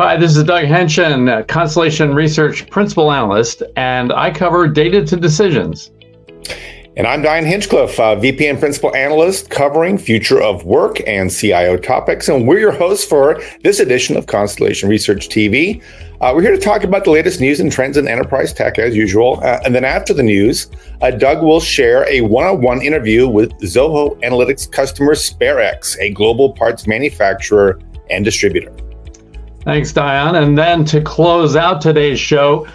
Hi, this is Doug Henschen, Constellation Research Principal Analyst, and I cover data to decisions. And I'm Dion Hinchcliffe, VP and Principal Analyst covering future of work and CIO topics. And we're your hosts for this edition of Constellation Research TV. We're here to talk about the latest news and trends in enterprise tech as usual. And then after the news, Doug will share a one-on-one interview with Zoho Analytics customer Sparex, a global parts manufacturer and distributor. Thanks, Dion. And then to close out today's show,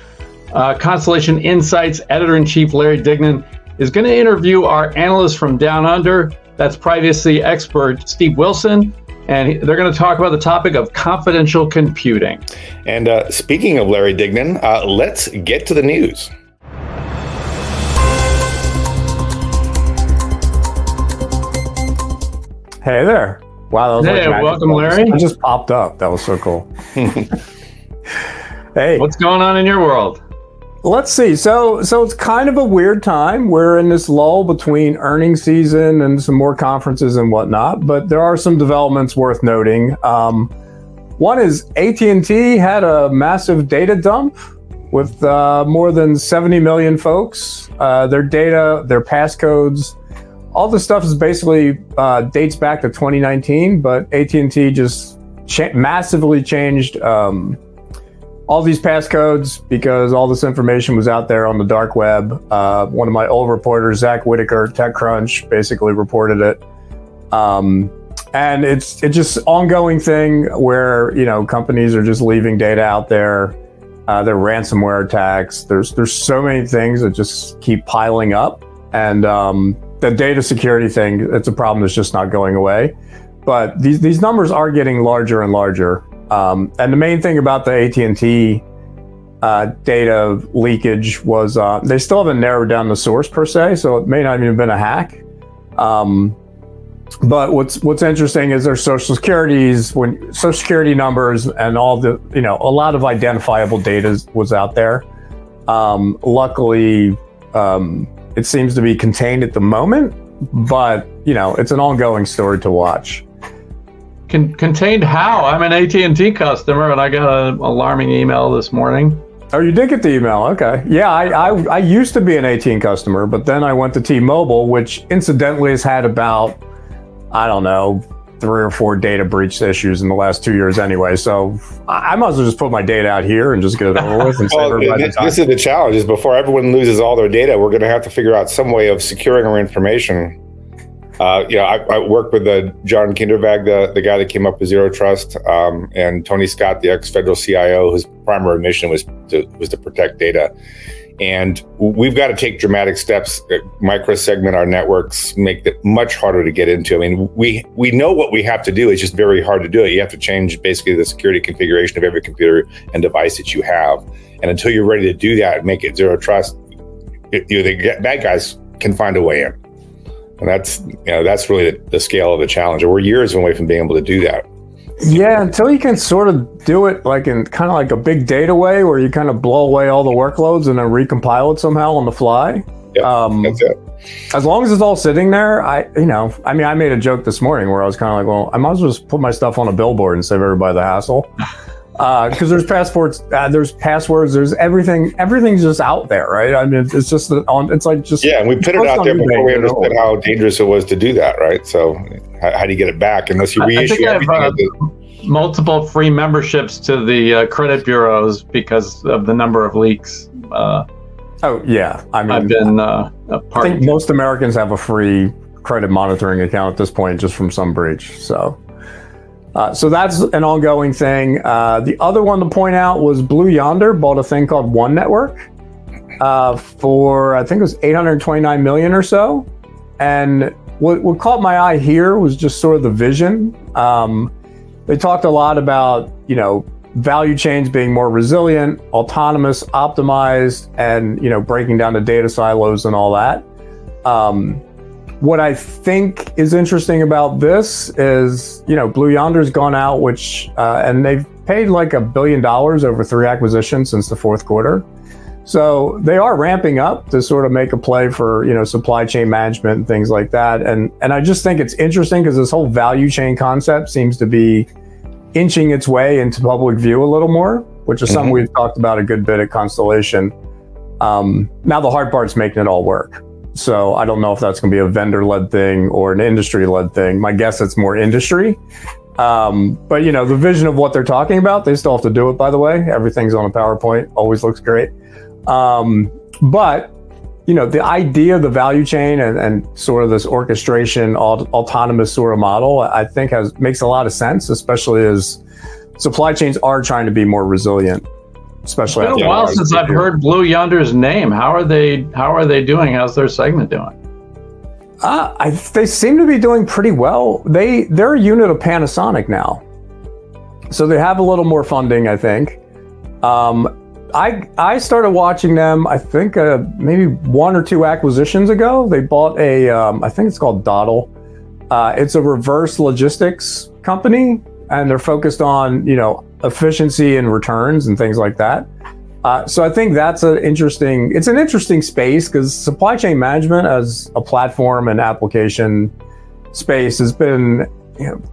Constellation Insights Editor-in-Chief Larry Dignan is going to interview our analyst from Down Under, that's privacy expert Steve Wilson, and they're going to talk about the topic of confidential computing. And speaking of Larry Dignan, let's get to the news. Hey there. Wow, that was Hey, welcome, Larry. It just popped up. That was so cool. Hey. What's going on in your world? Let's see. So it's kind of a weird time. We're in this lull between earnings season and some more conferences and whatnot, but there are some developments worth noting. One is AT&T had a massive data dump with more than 70 million folks. Their data, their passcodes, all this stuff is basically dates back to 2019, but AT&T just massively changed all these passcodes because all this information was out there on the dark web. One of my old reporters, Zach Whitaker, TechCrunch, basically reported it. And it's just ongoing thing where, companies are just leaving data out there. There are ransomware attacks. There's so many things that just keep piling up. And the data security thing, it's a problem that's just not going away. But these numbers are getting larger and larger. And the main thing about the AT&T data leakage was they still haven't narrowed down the source per se, so it may not even have been a hack. But what's interesting is their social security numbers and all the, a lot of identifiable data was out there. Luckily, it seems to be contained at the moment, but it's an ongoing story to watch. Contained how? I'm an AT&T customer, and I got an alarming email this morning. Oh, you did get the email? Okay. Yeah, I used to be an AT&T customer, but then I went to T-Mobile, which incidentally has had about, 3 or 4 data breach issues in the last 2 years anyway. So I might as well just put my data out here and just get it over with. And this is the challenge: is before everyone loses all their data, we're going to have to figure out some way of securing our information. I worked with John Kindervag, the guy that came up with Zero Trust, and Tony Scott, the ex-federal CIO, whose primary mission was to protect data. And we've got to take dramatic steps, micro-segment our networks, make it much harder to get into. I mean, we know what we have to do. It's just very hard to do it. You have to change basically the security configuration of every computer and device that you have. And until you're ready to do that and make it Zero Trust, the bad guys can find a way in. And that's really the scale of the challenge. We're years away from being able to do that. Yeah, until you can sort of do it like in kind of like a big data way where you kind of blow away all the workloads and then recompile it somehow on the fly. Yep, that's it. As long as it's all sitting there, I made a joke this morning where I was kind of like, well, I might as well just put my stuff on a billboard and save everybody the hassle. Because there's passports, there's passwords, there's everything. Everything's just out there, right? I mean, it's just it's like just and we put it out there before we understood how dangerous it was to do that, right? So how do you get it back unless you reissue everything? Multiple free memberships to the credit bureaus because of the number of leaks. Oh yeah, I've been a part. I think most Americans have a free credit monitoring account at this point, just from some breach. So that's an ongoing thing. The other one to point out was Blue Yonder bought a thing called One Network for, I think it was 829 million or so. And what caught my eye here was just sort of the vision. They talked a lot about, value chains being more resilient, autonomous, optimized, and, breaking down the data silos and all that. What I think is interesting about this is, Blue Yonder's gone out, and they've paid like $1 billion over 3 acquisitions since the fourth quarter. So they are ramping up to sort of make a play for, supply chain management and things like that. And I just think it's interesting because this whole value chain concept seems to be inching its way into public view a little more, which is something we've talked about a good bit at Constellation. Now the hard part's making it all work. So I don't know if that's going to be a vendor-led thing or an industry-led thing. My guess it's more industry. But the vision of what they're talking about, they still have to do it, by the way. Everything's on a PowerPoint, always looks great. But the idea of the value chain and sort of this orchestration, autonomous sort of model, I think makes a lot of sense, especially as supply chains are trying to be more resilient. Especially it's been a while since I've heard Blue Yonder's name. How are they doing? How's their segment doing? They seem to be doing pretty well. They're a unit of Panasonic now, so they have a little more funding, I think. I started watching them, I think maybe 1 or 2 acquisitions ago. They bought I think it's called Dottle. It's a reverse logistics company, and they're focused on efficiency and returns and things like that. So I think that's an interesting space, because supply chain management as a platform and application space has been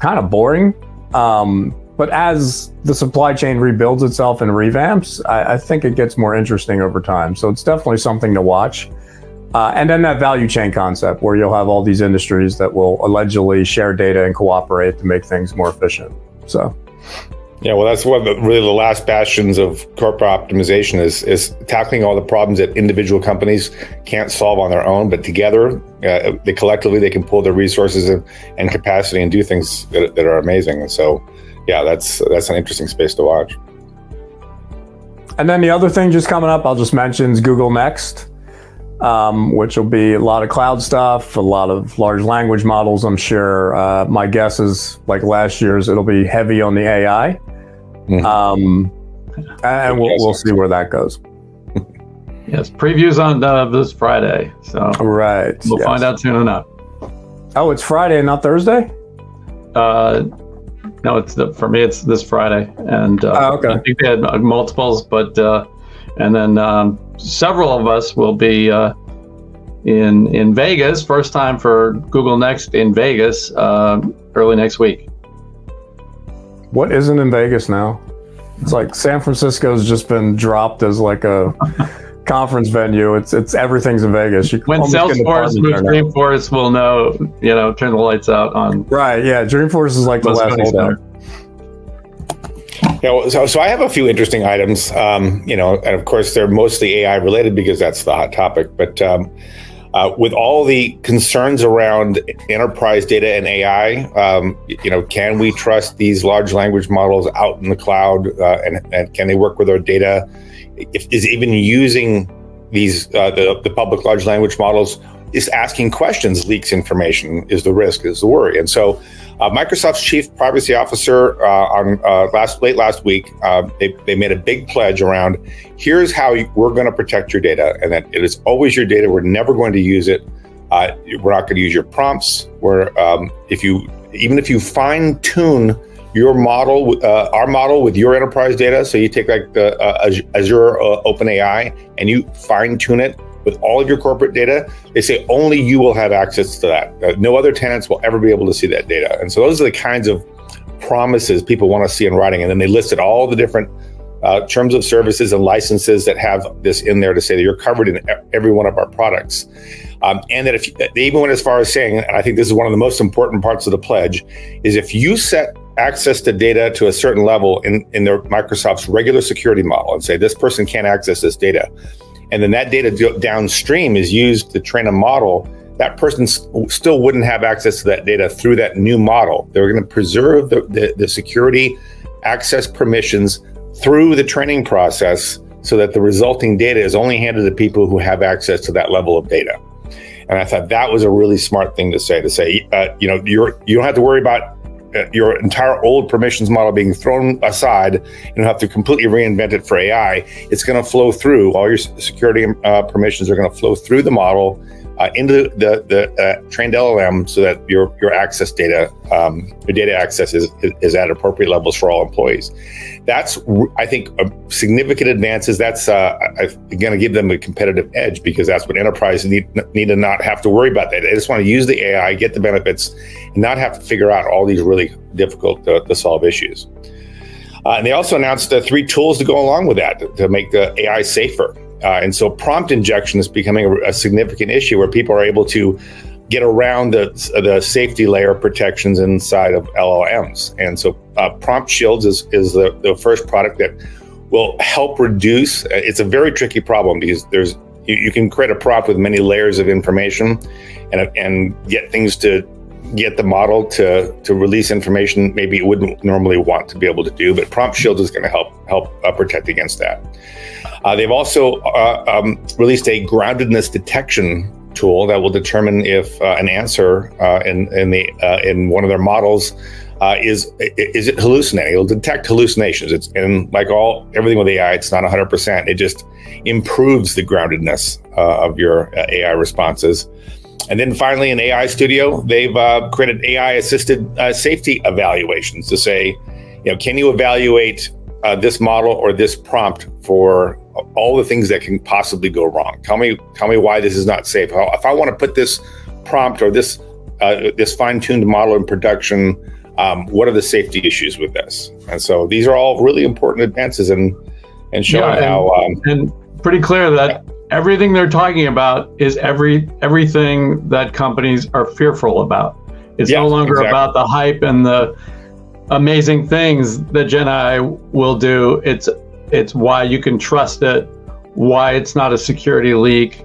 kind of boring. But as the supply chain rebuilds itself and revamps, I think it gets more interesting over time. So it's definitely something to watch. And then that value chain concept, where you'll have all these industries that will allegedly share data and cooperate to make things more efficient. So. Yeah, well, that's one of the last bastions of corporate optimization is tackling all the problems that individual companies can't solve on their own, but together, they collectively can pull their resources and capacity and do things that are amazing. And so, yeah, that's an interesting space to watch. And then the other thing just coming up, I'll just mention, is Google Next, which will be a lot of cloud stuff, a lot of large language models, I'm sure. My guess is, like last year's, it'll be heavy on the AI. And we'll see where that goes. Yes, previews on this Friday. So right, we'll find out soon enough. Oh, it's Friday and not Thursday? No, for me it's this Friday, and okay. I think they had multiples, but and then several of us will be in Vegas. First time for Google Next in Vegas early next week. What isn't in Vegas now? It's like San Francisco's just been dropped as like a conference venue. It's everything's in Vegas. When Salesforce moves Dreamforce, we'll know. Turn the lights out on. Right. Yeah. Dreamforce is like the last holdout. Yeah. Well, so I have a few interesting items. And of course they're mostly AI related because that's the hot topic. But with all the concerns around enterprise data and AI, can we trust these large language models out in the cloud, and can they work with our data? Is even using these the public large language models is asking questions leaks information, is the risk, is the worry. And so Microsoft's chief privacy officer late last week, they made a big pledge around, here's how we're going to protect your data, and that it is always your data. We're never going to use it. We're not going to use your prompts. If you fine tune your model, our model with your enterprise data, so you take like the Azure OpenAI and you fine tune it with all of your corporate data, they say only you will have access to that. No other tenants will ever be able to see that data. And so those are the kinds of promises people want to see in writing. And then they listed all the different terms of services and licenses that have this in there to say that you're covered in every one of our products. And that they even went as far as saying, and I think this is one of the most important parts of the pledge, is if you set access to data to a certain level in their Microsoft's regular security model and say this person can't access this data, and then that data downstream is used to train a model, that person still wouldn't have access to that data through that new model. They're going to preserve the security access permissions through the training process so that the resulting data is only handed to people who have access to that level of data. And I thought that was a really smart thing to say, you don't have to worry about your entire old permissions model being thrown aside. You don't have to completely reinvent it for AI. It's going to flow through. All your security permissions are going to flow through the model into the trained LLM, so that your access data, your data access is at appropriate levels for all employees. That's, I think, a significant advances. That's going to give them a competitive edge, because that's what enterprises need to not have to worry about that. They just want to use the AI, get the benefits, and not have to figure out all these really difficult to solve issues. And they also announced 3 tools to go along with that to make the AI safer. And so prompt injection is becoming a significant issue where people are able to get around the safety layer protections inside of LLMs. And so Prompt Shields is the first product that will help reduce. It's a very tricky problem because you can create a prompt with many layers of information and get things to get the model to release information maybe it wouldn't normally want to be able to do, but Prompt Shield is going to help protect against that. They've also released a groundedness detection tool that will determine if an answer in one of their models is it hallucinating. It'll detect hallucinations. And like everything with AI, it's not 100%. It just improves the groundedness of your AI responses. And then finally, in AI Studio, they've created AI-assisted safety evaluations to say, can you evaluate this model or this prompt for all the things that can possibly go wrong? Tell me why this is not safe. If I want to put this prompt or this fine-tuned model in production, what are the safety issues with this? And so these are all really important advances and showing how and pretty clear that everything they're talking about is everything that companies are fearful about. It's no longer about the hype and the amazing things that Gen AI will do. It's why you can trust it, why it's not a security leak,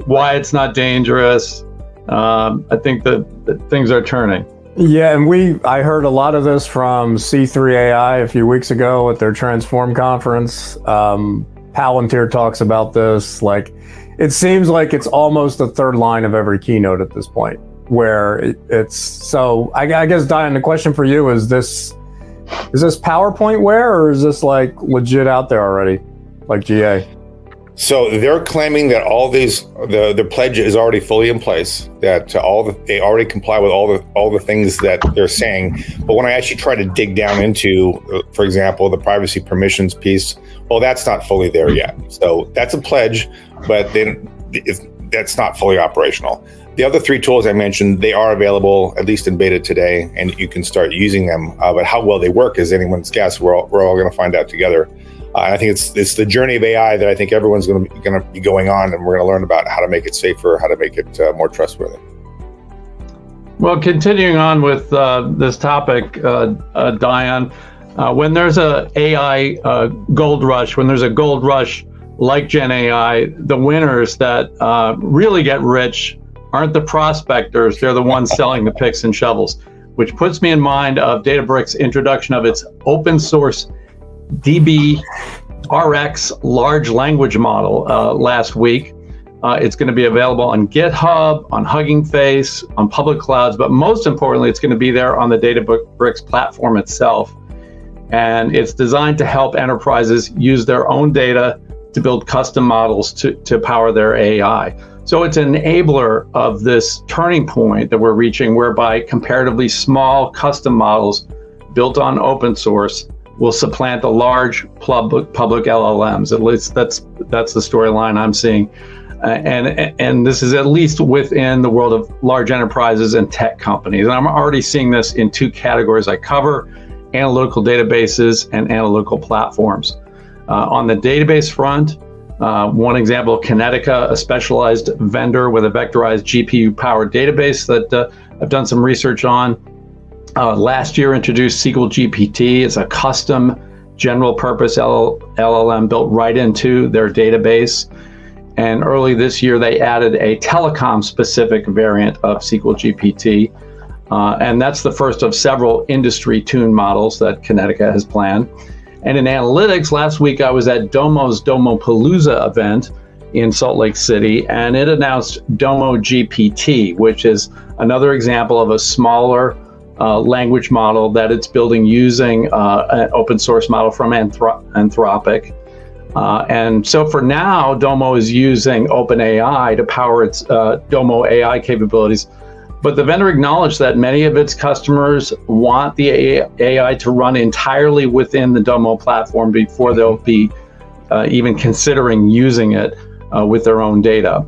why it's not dangerous. I think that things are turning. Yeah, and I heard a lot of this from C3 AI a few weeks ago at their Transform conference. Palantir talks about this. Like, it seems like it's almost the third line of every keynote at this point, where it's so. I guess, Dion, the question for you is this PowerPointware, or is this like legit out there already, like GA? So they're claiming that all these, the pledge is already fully in place, that they already comply with all the things that they're saying. But when I actually try to dig down into, for example, the privacy permissions piece, well, that's not fully there yet. So that's a pledge, but then that's not fully operational. The other 3 tools I mentioned, they are available, at least in beta today, and you can start using them. But how well they work is anyone's guess. We're all going to find out together. I think it's the journey of AI that I think everyone's going to be going on, and we're going to learn about how to make it safer, how to make it more trustworthy. Well, continuing on with this topic, Dion, when there's a AI gold rush, when there's a gold rush like Gen AI, the winners that really get rich aren't the prospectors, they're the ones selling the picks and shovels, which puts me in mind of Databricks' introduction of its open source DBRX large language model last week. It's going to be available on GitHub, on Hugging Face, on public clouds, but most importantly, it's going to be there on the Databricks platform itself. And it's designed to help enterprises use their own data to build custom models to power their AI. So it's an enabler of this turning point that we're reaching, whereby comparatively small custom models built on open source will supplant the large public LLMs. At least that's the storyline I'm seeing, and this is at least within the world of large enterprises and tech companies. And I'm already seeing this in 2 categories I cover: analytical databases and analytical platforms. On the database front, one example, Kinetica, a specialized vendor with a vectorized GPU-powered database that I've done some research on. Last year introduced SQL GPT. It's a custom general purpose LLM built right into their database. And early this year, they added a telecom specific variant of SQL GPT. And that's the first of several industry tuned models that Kinetica has planned. And in analytics, last week I was at Domo's Domopalooza event in Salt Lake City, and it announced Domo GPT, which is another example of a smaller language model that it's building using an open source model from Anthropic. And so for now, Domo is using OpenAI to power its Domo AI capabilities. But the vendor acknowledged that many of its customers want the AI to run entirely within the Domo platform before they'll be even considering using it with their own data.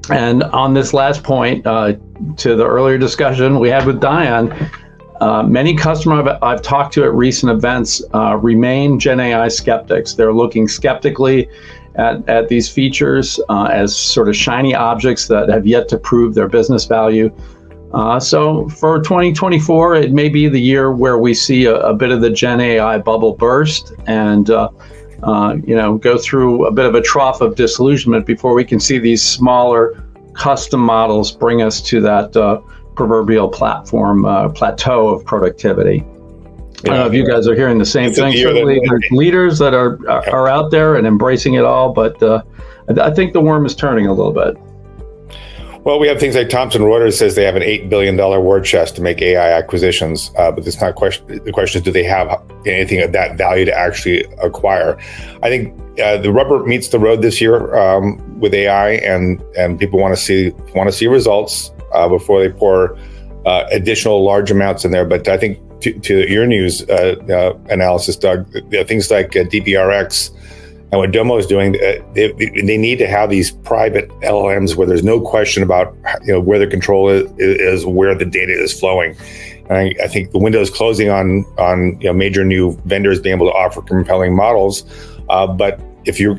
And on this last point, to the earlier discussion we had with Dion, Many customers I've talked to at recent events remain Gen AI skeptics. They're looking skeptically at these features as sort of shiny objects that have yet to prove their business value. So for 2024, it may be the year where we see a bit of the Gen AI bubble burst and go through a bit of a trough of disillusionment before we can see these smaller custom models bring us to that proverbial plateau of productivity. I don't know if you guys are hearing the same thing. Certainly, there's leaders that are out there and embracing it all, but I think the worm is turning a little bit. Well, we have things like Thomson Reuters says they have an $8 billion war chest to make AI acquisitions, but it's not the question is, do they have anything of that value to actually acquire? I think the rubber meets the road this year with AI, and people want to see results before they pour additional large amounts in there. But I think to your news analysis, Doug, things like DPRX and what Domo is doing, they need to have these private LLMs where there's no question about where the control is where the data is flowing. And I think the window is closing on major new vendors being able to offer compelling models. But if you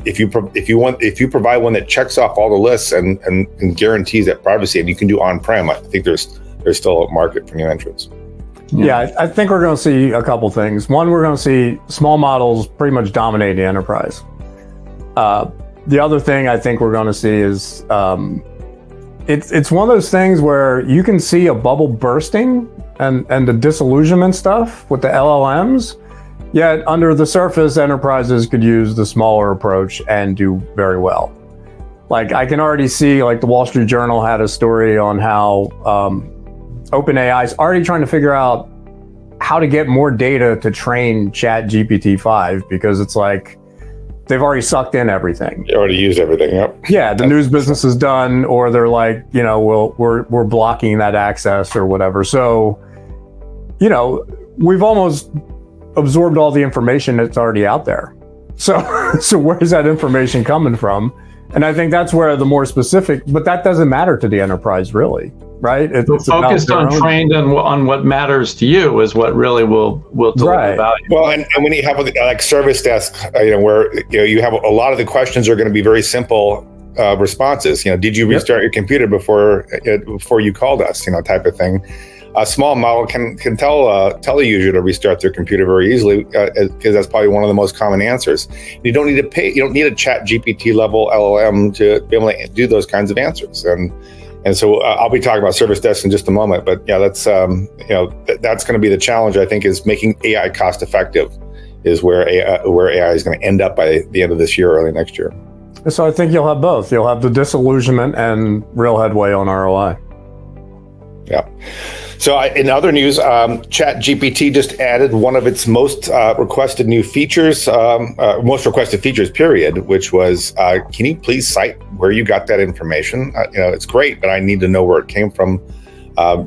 provide one that checks off all the lists and guarantees that privacy, and you can do on-prem, I think there's still a market for new entrants. Yeah, I think we're going to see a couple things. One, we're going to see small models pretty much dominate the enterprise. The other thing I think we're going to see is it's one of those things where you can see a bubble bursting and the disillusionment stuff with the LLMs, yet under the surface, enterprises could use the smaller approach and do very well. Like I can already see, like the Wall Street Journal had a story on how OpenAI is already trying to figure out how to get more data to train ChatGPT-5 because it's like they've already sucked in everything. They already used everything. Yep. Yeah, the news business is done, or they're like, we're blocking that access or whatever. So, we've almost absorbed all the information that's already out there. So where's that information coming from? And I think that's where the more specific, but that doesn't matter to the enterprise, really. Right? It's focused on trained and on what matters to you is what really will deliver value. Well, and when you have like service desk, where you have a lot of the questions are going to be very simple responses. Did you restart your computer before you called us? Type of thing. A small model can tell a user to restart their computer very easily because that's probably one of the most common answers. You don't need to pay. You don't need a ChatGPT level LLM to be able to do those kinds of answers. And so I'll be talking about service desks in just a moment, but yeah, that's that's going to be the challenge. I think is making AI cost effective, is where AI is going to end up by the end of this year, early next year. So I think you'll have both. You'll have the disillusionment and real headway on ROI. Yeah. So in other news, ChatGPT just added one of its most requested new features, most requested features, period, which was, can you please cite where you got that information? It's great, but I need to know where it came from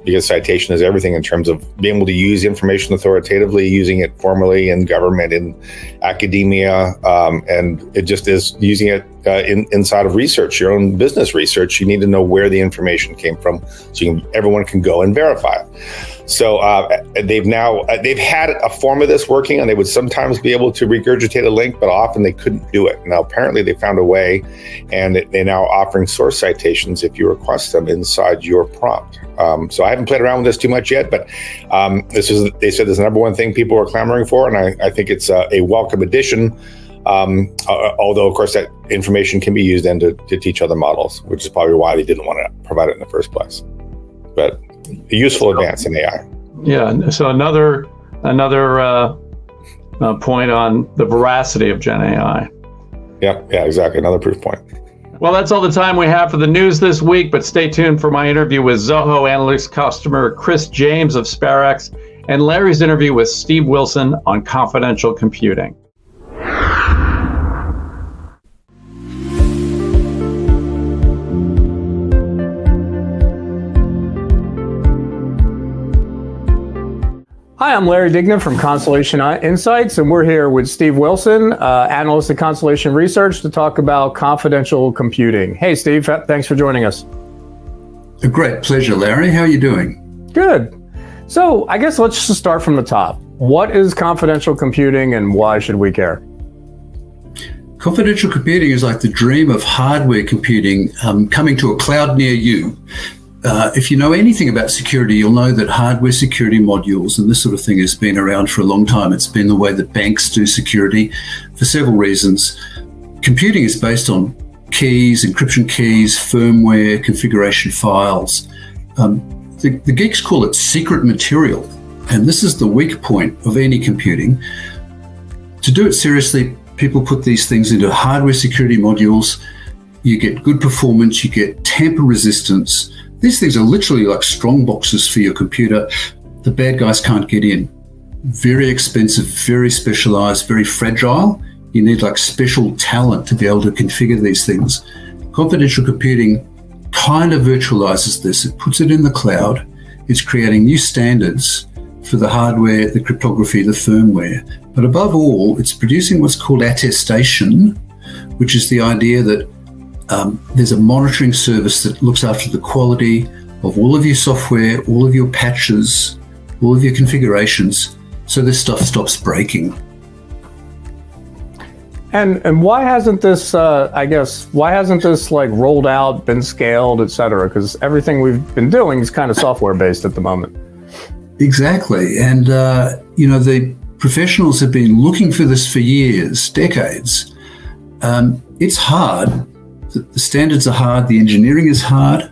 because citation is everything in terms of being able to use information authoritatively, using it formally in government, in academia, and it just is using it inside of research, your own business research. You need to know where the information came from so everyone can go and verify it. So they've had a form of this working, and they would sometimes be able to regurgitate a link, but often they couldn't do it. Now, apparently they found a way, and they're now offering source citations if you request them inside your prompt. So I haven't played around with this too much yet, but they said this is the number one thing people are clamoring for, and I think it's a welcome addition. Although, of course, that information can be used then to teach other models, which is probably why they didn't want to provide it in the first place. But a useful advance in AI. Yeah. So another point on the veracity of Gen AI. Yeah, exactly. Another proof point. Well, that's all the time we have for the news this week, but stay tuned for my interview with Zoho analyst customer Kris James of Sparex and Larry's interview with Steve Wilson on confidential computing. Hi, I'm Larry Dignan from Constellation Insights, and we're here with Steve Wilson, analyst at Constellation Research, to talk about confidential computing. Hey, Steve, thanks for joining us. A great pleasure, Larry. How are you doing? Good. So I guess let's just start from the top. What is confidential computing and why should we care? Confidential computing is like the dream of hardware computing coming to a cloud near you. If you know anything about security, you'll know that hardware security modules and this sort of thing has been around for a long time. It's been the way that banks do security for several reasons. Computing is based on keys, encryption keys, firmware, configuration files. The geeks call it secret material, and this is the weak point of any computing. To do it seriously, people put these things into hardware security modules. You get good performance, you get tamper resistance. These things are literally like strong boxes for your computer. The bad guys can't get in. Very expensive, very specialized, very fragile. You need like special talent to be able to configure these things. Confidential computing kind of virtualizes this. It puts it in the cloud. It's creating new standards for the hardware, the cryptography, the firmware. But above all, it's producing what's called attestation, which is the idea that there's a monitoring service that looks after the quality of all of your software, all of your patches, all of your configurations, so this stuff stops breaking. And why hasn't this, why hasn't this like rolled out, been scaled, et cetera? Because everything we've been doing is kind of software-based at the moment. Exactly. And, the professionals have been looking for this for years, decades. It's hard. The standards are hard. The engineering is hard.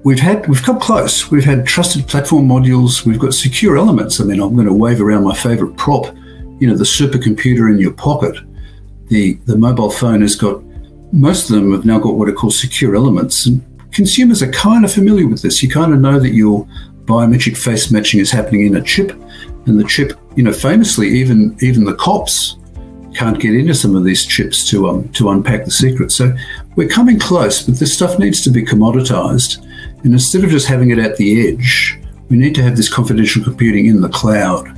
We've come close. We've had trusted platform modules. We've got secure elements. I mean, I'm going to wave around my favorite prop, the supercomputer in your pocket. The mobile phone has got, most of them have now got what are called secure elements. And consumers are kind of familiar with this. You kind of know that your biometric face matching is happening in a chip. And the chip, famously, even the cops can't get into some of these chips to unpack the secret. So we're coming close, but this stuff needs to be commoditized. And instead of just having it at the edge, we need to have this confidential computing in the cloud.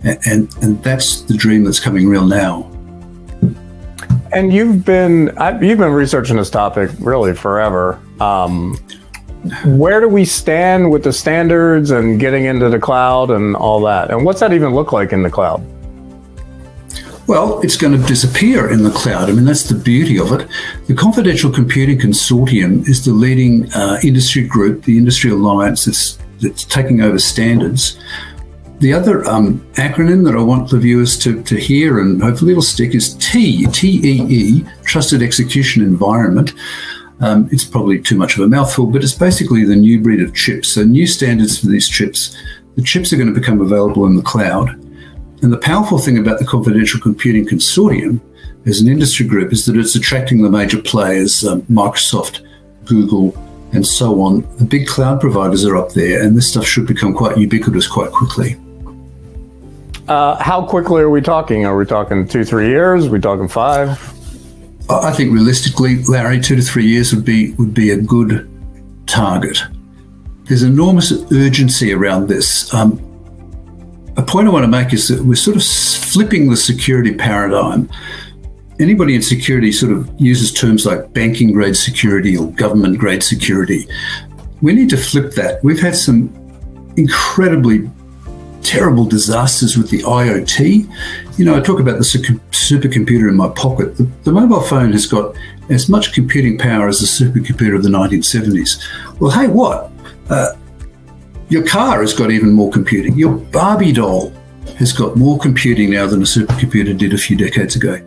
And that's the dream that's coming real now. And you've been researching this topic really forever. Where do we stand with the standards and getting into the cloud and all that? And what's that even look like in the cloud? Well, it's going to disappear in the cloud. I mean, that's the beauty of it. The Confidential Computing Consortium is the leading industry group, the industry alliance that's taking over standards. The other acronym that I want the viewers to hear, and hopefully it'll stick, is TEE, Trusted Execution Environment. It's probably too much of a mouthful, but it's basically the new breed of chips. So new standards for these chips. The chips are going to become available in the cloud. And the powerful thing about the Confidential Computing Consortium as an industry group is that it's attracting the major players, Microsoft, Google, and so on. The big cloud providers are up there, and this stuff should become quite ubiquitous quite quickly. How quickly are we talking? Are we talking 2-3 years? Are we talking 5? I think realistically, Larry, 2 to 3 years would be a good target. There's enormous urgency around this. A point I want to make is that we're sort of flipping the security paradigm. Anybody in security sort of uses terms like banking grade security or government grade security. We need to flip that. We've had some incredibly terrible disasters with the IoT. I talk about the supercomputer in my pocket. The mobile phone has got as much computing power as the supercomputer of the 1970s. Well, hey, what? Your car has got even more computing. Your Barbie doll has got more computing now than a supercomputer did a few decades ago.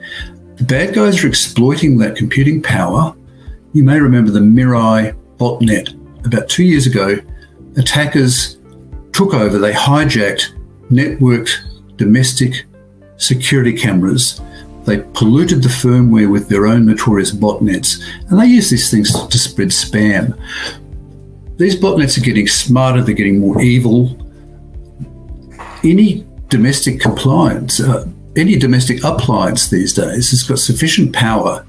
The bad guys are exploiting that computing power. You may remember the Mirai botnet. About 2 years ago, attackers took over. They hijacked networked domestic security cameras. They polluted the firmware with their own notorious botnets, and they use these things to spread spam. These botnets are getting smarter, they're getting more evil. Any domestic appliance these days has got sufficient power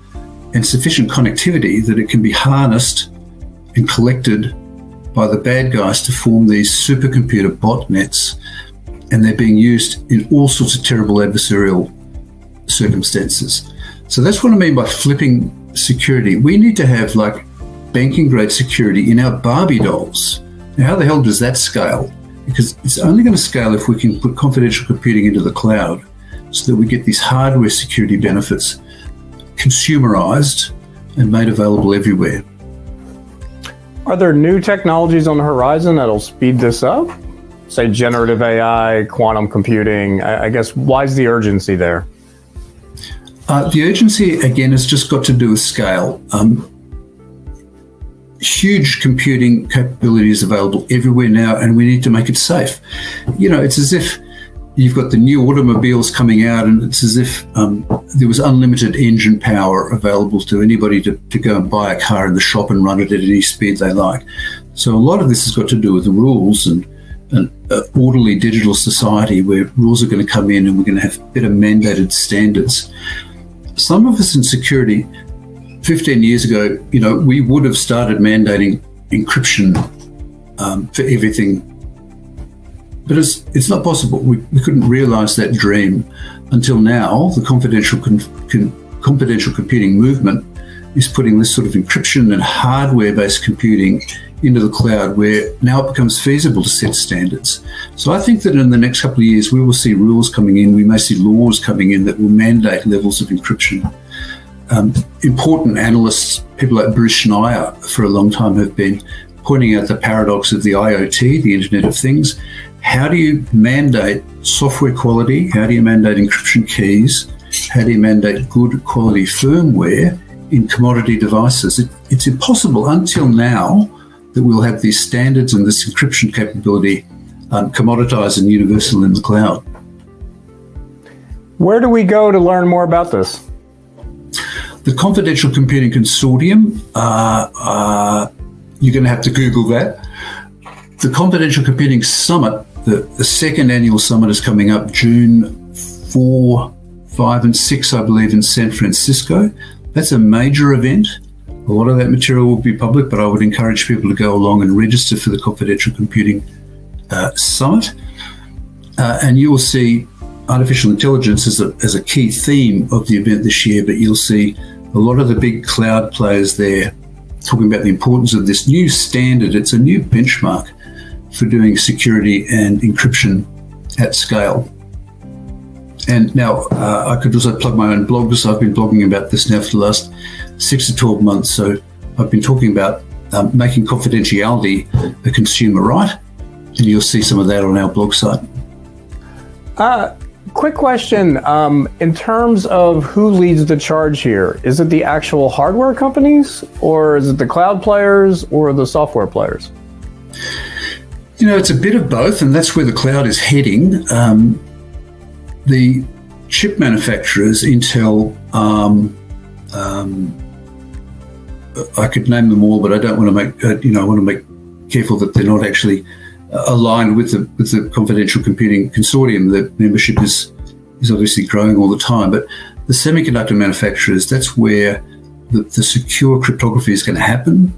and sufficient connectivity that it can be harnessed and collected by the bad guys to form these supercomputer botnets, and they're being used in all sorts of terrible adversarial circumstances. So that's what I mean by flipping security. We need to have like banking grade security in our Barbie dolls Now, how the hell does that scale? Because it's only going to scale if we can put confidential computing into the cloud so that we get these hardware security benefits consumerized and made available everywhere. Are there new technologies on the horizon that'll speed this up? Say generative AI, quantum computing. I guess, why is the urgency there? The urgency, again, has just got to do with scale. Huge computing capabilities available everywhere now, and we need to make it safe. You know, it's as if you've got the new automobiles coming out, and it's as if there was unlimited engine power available to anybody to go and buy a car in the shop and run it at any speed they like. So a lot of this has got to do with the rules and an orderly digital society where rules are going to come in and we're going to have better mandated standards. Some of us in security, 15 years ago, you know, we would have started mandating encryption for everything. But it's not possible. We couldn't realize that dream until now. The confidential computing movement is putting this sort of encryption and hardware-based computing into the cloud, where now it becomes feasible to set standards. So I think that in the next couple of years, we will see rules coming in. We may see laws coming in that will mandate levels of encryption. Important analysts, people like Bruce Schneier, for a long time have been pointing out the paradox of the IoT, the Internet of Things. How do you mandate software quality? How do you mandate encryption keys? How do you mandate good quality firmware in commodity devices? It's impossible until now that we'll have these standards and this encryption capability commoditized and universal in the cloud. Where do we go to learn more about this? The Confidential Computing Consortium, you're going to have to Google that. The Confidential Computing Summit, the second annual summit, is coming up June 4, 5 and 6, I believe, in San Francisco. That's a major event. A lot of that material will be public, but I would encourage people to go along and register for the Confidential Computing Summit. And you will see artificial intelligence as a key theme of the event this year, but you'll see a lot of the big cloud players there talking about the importance of this new standard. It's a new benchmark for doing security and encryption at scale. And now I could also plug my own blog, because I've been blogging about this now for the last 6 to 12 months. So I've been talking about making confidentiality a consumer right, and you'll see some of that on our blog site. Quick question. In terms of who leads the charge here, is it the actual hardware companies, or is it the cloud players, or the software players? You know, it's a bit of both, and that's where the cloud is heading. The chip manufacturers, Intel, I could name them all, but I don't want to make, I want to make careful that they're not actually aligned with the Confidential Computing Consortium. The membership is obviously growing all the time, but the semiconductor manufacturers, that's where the secure cryptography is going to happen,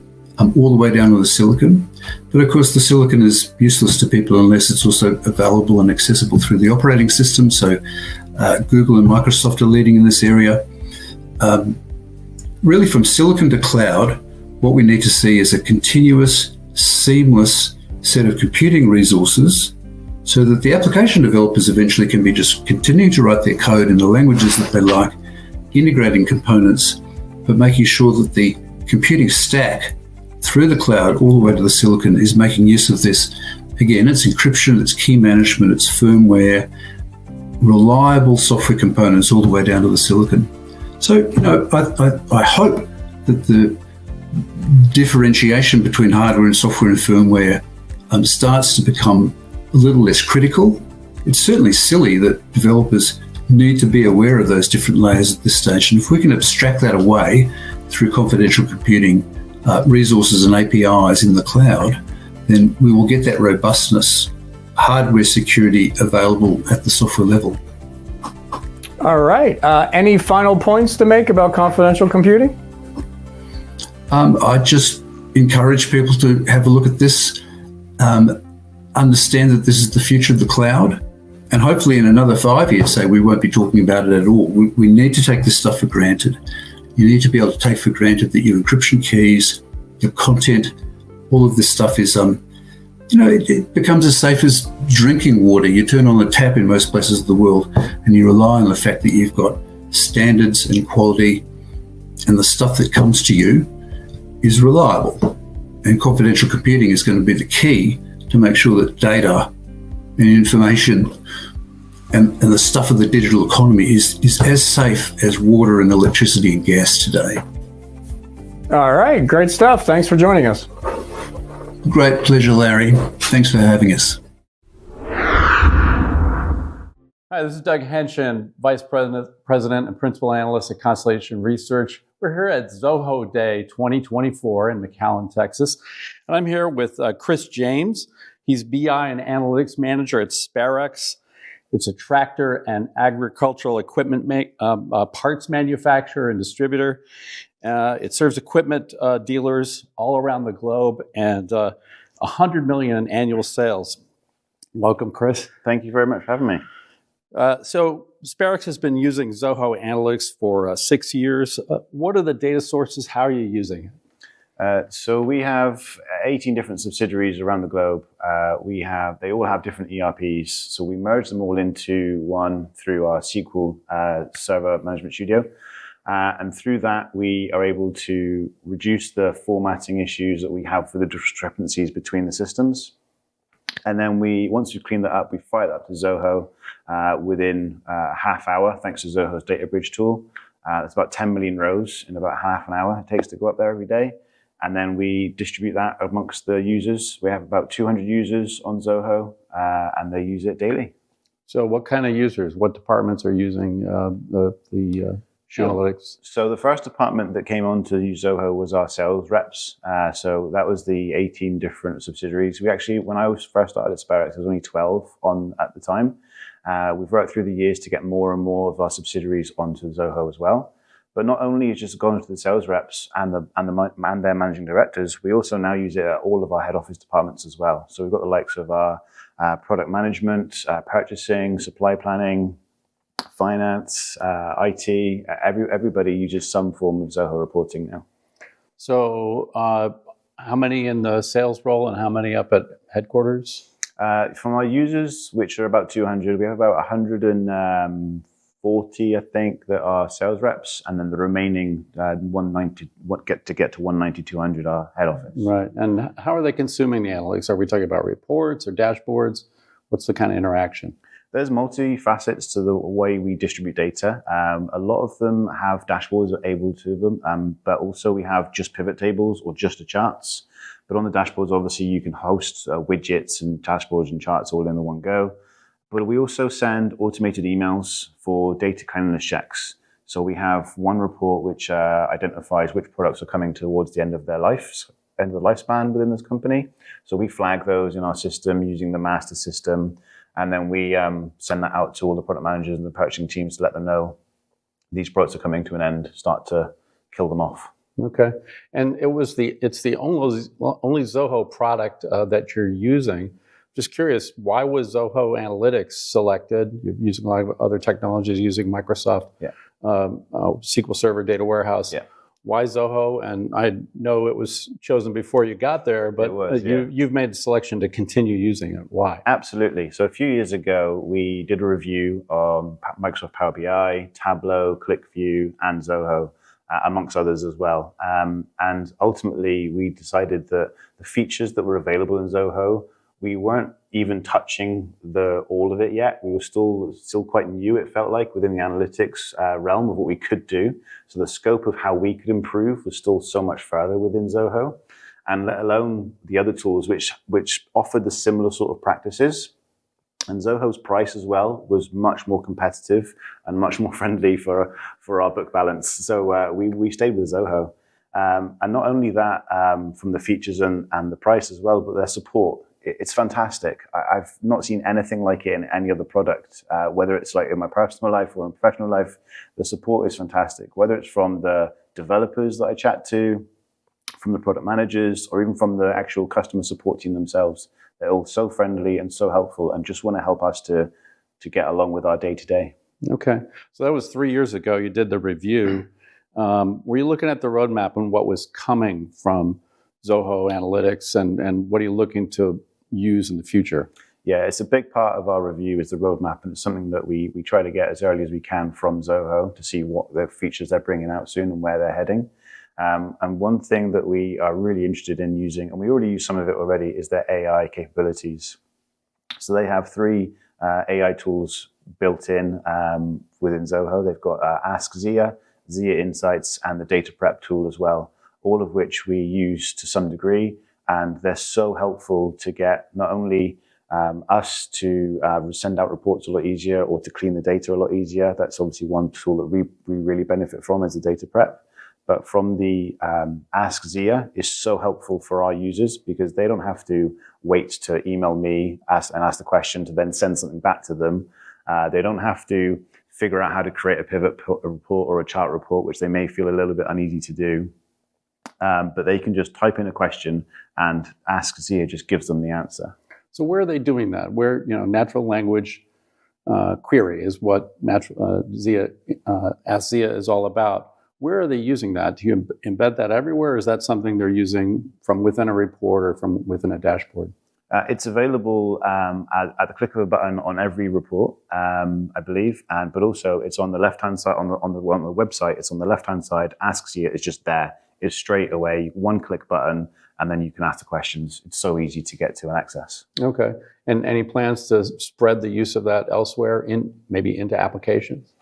all the way down to the silicon. But of course, the silicon is useless to people unless it's also available and accessible through the operating system. So Google and Microsoft are leading in this area. Really, from silicon to cloud, what we need to see is a continuous, seamless set of computing resources, so that the application developers eventually can be just continuing to write their code in the languages that they like, integrating components, but making sure that the computing stack through the cloud all the way to the silicon is making use of this. Again, it's encryption, it's key management, it's firmware, reliable software components all the way down to the silicon. So, I hope that the differentiation between hardware and software and firmware starts to become a little less critical. It's certainly silly that developers need to be aware of those different layers at this stage. And if we can abstract that away through confidential computing resources and APIs in the cloud, then we will get that robustness, hardware security available at the software level. All right. Any final points to make about confidential computing? I just encourage people to have a look at this, understand that this is the future of the cloud, and hopefully in another 5 years, say, we won't be talking about it at all. We need to take this stuff for granted. You need to be able to take for granted that your encryption keys, your content, all of this stuff is it becomes as safe as drinking water. You turn on the tap in most places of the world and you rely on the fact that you've got standards and quality, and the stuff that comes to you is reliable. And confidential computing is going to be the key to make sure that data and information and the stuff of the digital economy is as safe as water and electricity and gas today. All right, great stuff. Thanks for joining us. Great pleasure, Larry. Thanks for having us. Hi, this is Doug Henschen, Vice President and Principal Analyst at Constellation Research. We're here at Zoho Day 2024 in McAllen, Texas. And I'm here with Kris James. He's BI and Analytics Manager at Sparex. It's a tractor and agricultural equipment parts manufacturer and distributor. It serves equipment dealers all around the globe and $100 million in annual sales. Welcome, Kris. Thank you very much for having me. So Sparex has been using Zoho Analytics for 6 years. What are the data sources? How are you using it? So we have 18 different subsidiaries around the globe. They all have different ERPs. So we merge them all into one through our SQL Server Management Studio. And through that, we are able to reduce the formatting issues that we have for the discrepancies between the systems. And then once we've cleaned that up, we fire that up to Zoho within a half hour, thanks to Zoho's Databricks tool. That's about 10 million rows in about half an hour it takes to go up there every day. And then we distribute that amongst the users. We have about 200 users on Zoho, and they use it daily. So what kind of users? What departments are using the analytics? So the first department that came on to use Zoho was our sales reps. So that was the 18 different subsidiaries. We actually, when I first started at Sparex, there was only 12 on at the time. We've worked through the years to get more and more of our subsidiaries onto Zoho as well. But not only is just going to the sales reps and their managing directors, we also now use it at all of our head office departments as well. So we've got the likes of our product management, purchasing, supply planning, finance, IT. Everybody uses some form of Zoho reporting now. So how many in the sales role and how many up at headquarters? From our users, which are about 200, we have about 140, I think, that are sales reps, and then the remaining 190, get to 190, 200 are head office. Right. And how are they consuming the analytics? Are we talking about reports or dashboards? What's the kind of interaction? There's multi-facets to the way we distribute data. A lot of them have dashboards able to them, but also we have just pivot tables or just the charts. But on the dashboards, obviously, you can host widgets and dashboards and charts all in the one go. But we also send automated emails for data cleanliness checks. So we have one report which identifies which products are coming towards the end of the lifespan within this company. So we flag those in our system using the master system. And then we send that out to all the product managers and the purchasing teams to let them know these products are coming to an end, start to kill them off. Okay. And it's the only Zoho product that you're using. Just curious, why was Zoho Analytics selected? You're using a lot of other technologies, using Microsoft SQL Server Data Warehouse. Yeah. Why Zoho? And I know it was chosen before you got there, but you've made the selection to continue using it. Why? Absolutely. So a few years ago, we did a review on Microsoft Power BI, Tableau, ClickView, and Zoho, amongst others as well. And ultimately, we decided that the features that were available in Zoho, we weren't even touching all of it yet. We were still quite new, it felt like, within the analytics realm of what we could do. So the scope of how we could improve was still so much further within Zoho, and let alone the other tools which offered the similar sort of practices. And Zoho's price as well was much more competitive and much more friendly for our book balance. So we stayed with Zoho. And not only that, from the features and the price as well, but their support. It's fantastic. I've not seen anything like it in any other product, whether it's like in my personal life or in professional life. The support is fantastic, whether it's from the developers that I chat to, from the product managers, or even from the actual customer support team themselves. They're all so friendly and so helpful and just want to help us to get along with our day-to-day. Okay. So that was 3 years ago. You did the review. Were you looking at the roadmap and what was coming from Zoho Analytics, and what are you looking to use in the future? Yeah, it's a big part of our review is the roadmap, and it's something that we try to get as early as we can from Zoho to see what the features they're bringing out soon and where they're heading. And one thing that we are really interested in using, and we already use some of it already, is their AI capabilities. So they have 3 AI tools built in within Zoho. They've got Ask Zia, Zia Insights, and the Data Prep tool as well, all of which we use to some degree. And they're so helpful to get not only us to send out reports a lot easier or to clean the data a lot easier. That's obviously one tool that we really benefit from is the Data Prep. But from the Ask Zia is so helpful for our users because they don't have to wait to email me ask the question to then send something back to them. They don't have to figure out how to create a pivot report or a chart report, which they may feel a little bit uneasy to do. But they can just type in a question and Ask Zia just gives them the answer. So where are they doing that? Where, natural language query is what Zia, Ask Zia is all about. Where are they using that? Do you embed that everywhere? Or is that something they're using from within a report or from within a dashboard? It's available at the click of a button on every report, I believe, but also it's on the left-hand side on the website. It's on the left-hand side. Ask Zia is just there. It's straight away, one-click button, and then you can ask the questions. It's so easy to get to and access. Okay. And any plans to spread the use of that elsewhere, maybe into applications?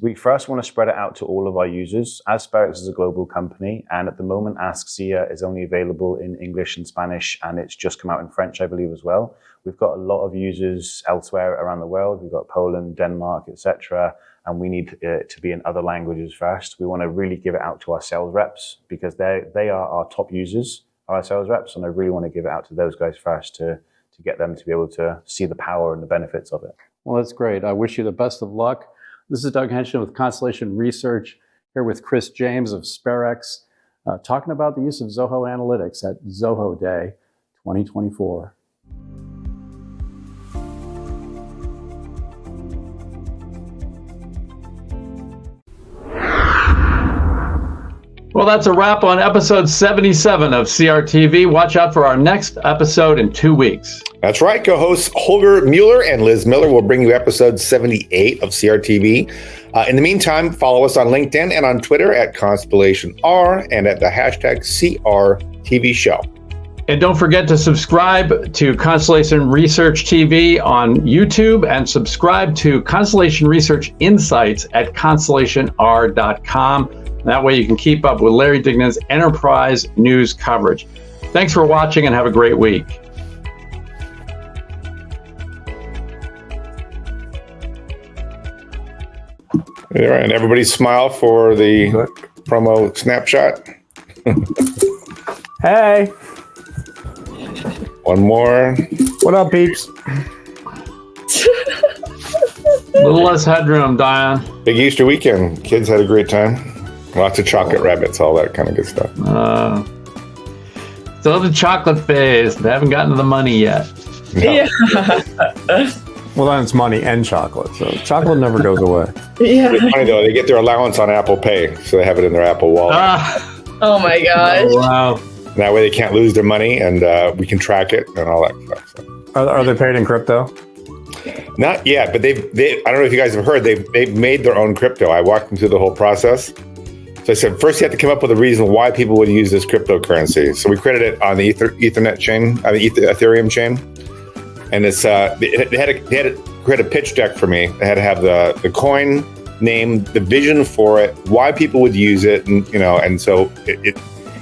We first want to spread it out to all of our users. As Sparex is a global company, and at the moment, Ask Zia is only available in English and Spanish, and it's just come out in French, I believe, as well. We've got a lot of users elsewhere around the world. We've got Poland, Denmark, etc., and we need it to be in other languages first. We want to really give it out to our sales reps because they are our top users, our sales reps, and I really want to give it out to those guys first to get them to be able to see the power and the benefits of it. Well, that's great. I wish you the best of luck. This is Doug Henschen with Constellation Research, here with Kris James of Sparex, talking about the use of Zoho Analytics at Zoho Day 2024. Well, that's a wrap on episode 77 of CRTV. Watch out for our next episode in 2 weeks. That's right. Co-hosts Holger Mueller and Liz Miller will bring you episode 78 of CRTV. In the meantime, follow us on LinkedIn and on Twitter at ConstellationR and at the hashtag CRTV show. And don't forget to subscribe to Constellation Research TV on YouTube and subscribe to Constellation Research Insights at constellationr.com. That way you can keep up with Larry Dignan's enterprise news coverage. Thanks for watching and have a great week. All right, and everybody smile for the promo snapshot. Hey. One more. What up, peeps? A little less headroom, Dion. Big Easter weekend. Kids had a great time. Lots of chocolate rabbits, all that kind of good stuff. Still the chocolate phase. They haven't gotten to the money yet. No. Yeah. Well, then it's money and chocolate. So chocolate never goes away. Yeah. It's funny, though. They get their allowance on Apple Pay, so they have it in their Apple Wallet. Oh, my gosh. Oh, wow. That way they can't lose their money, and we can track it and all that stuff. So. Are they paid in crypto? Not yet, but they I don't know if you guys have heard, they've made their own crypto. I walked them through the whole process. So I said, first you have to come up with a reason why people would use this cryptocurrency. So we created it on the Ethernet chain, Ethereum chain. And it's they had to create a pitch deck for me. They had to have the coin name, the vision for it, why people would use it, and so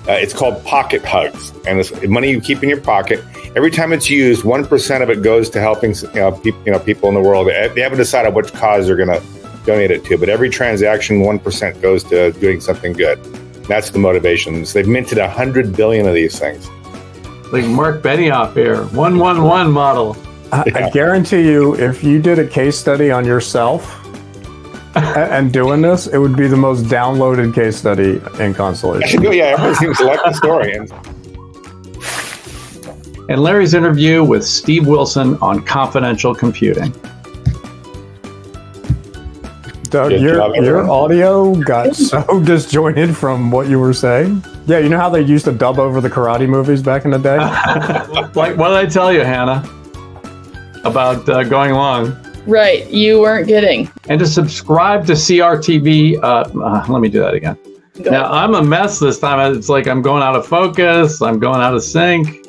it's called Pocket Hugs, and it's money you keep in your pocket. Every time it's used, 1% of it goes to helping people in the world. They haven't decided which cause they're going to donate it to, but every transaction, 1% goes to doing something good. That's the motivation. So they've minted 100 billion of these things. Like Mark Benioff here, 111 model. I guarantee you, if you did a case study on yourself and doing this, it would be the most downloaded case study in Constellation. Yeah, everyone seems to like the story. And Larry's interview with Steve Wilson on confidential computing. Doug, your audio got so disjointed from what you were saying. Yeah, you know how they used to dub over the karate movies back in the day? Like, what did I tell you, Hannah, about going long? Right, you weren't kidding. And to subscribe to CRTV, let me do that again. Now, I'm a mess this time. It's like I'm going out of focus. I'm going out of sync.